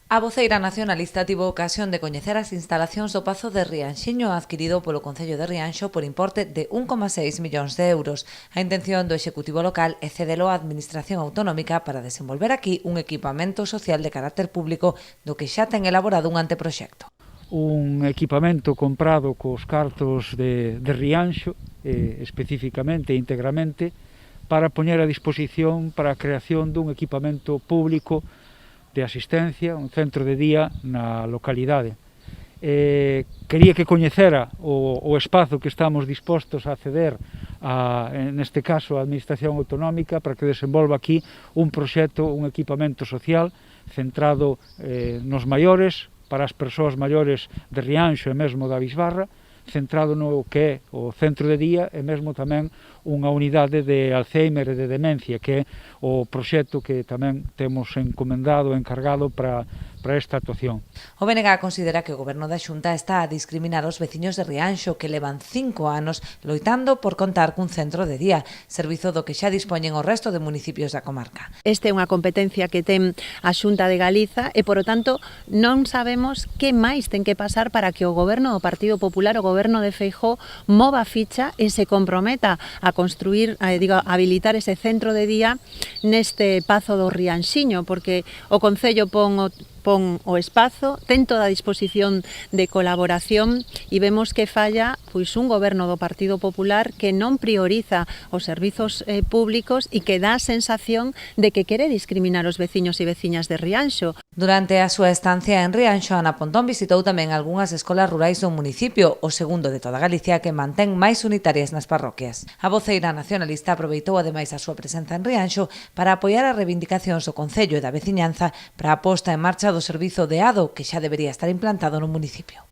A voceira nacionalista tivo ocasión de coñecer as instalacións do Pazo de Rianxiño adquirido polo Concello de Rianxo por importe de 1,6 millóns de euros. A intención do Executivo local é cedelo á Administración Autonómica para desenvolver aquí un equipamento social de carácter público do que xa ten elaborado un anteproxecto. Un equipamento comprado cos cartos de Rianxo, especificamente e íntegramente, para poñer a disposición para a creación dun equipamento público de asistencia, un centro de día na localidade. Quería que coñecera o espazo que estamos dispostos a ceder neste caso a Administración Autonómica para que desenvolva aquí un proxecto, un equipamento social centrado nos maiores, para as persoas maiores de Rianxo e mesmo da Bisbarra, centrado no que é o centro de día e mesmo tamén unha unidade de Alzheimer e de demencia, que é o proxecto que tamén temos encomendado e encargado para esta actuación. O BNG considera que o Goberno da Xunta está a discriminar os veciños de Rianxo que levan 5 anos loitando por contar cun centro de día, servizo do que xa dispoñen o resto de municipios da comarca. Esta é unha competencia que ten a Xunta de Galiza e, polo tanto, non sabemos que máis ten que pasar para que o Goberno do Partido Popular, o Goberno de Feijóo, mova a ficha e se comprometa a construir, a habilitar ese centro de día neste Pazo do Rianxiño, porque o Concello pon o espazo, ten toda a disposición de colaboración e vemos que falla un goberno do Partido Popular que non prioriza os servizos públicos e que dá a sensación de que quere discriminar os veciños e veciñas de Rianxo. Durante a súa estancia en Rianxo, Ana Pontón visitou tamén algunhas escolas rurais do municipio, o segundo de toda Galicia que mantén máis unitarias nas parroquias. A voceira nacionalista aproveitou ademais a súa presenza en Rianxo para apoiar as reivindicacións do Concello e da veciñanza para a posta en marcha do servizo de ADO que xa debería estar implantado no municipio.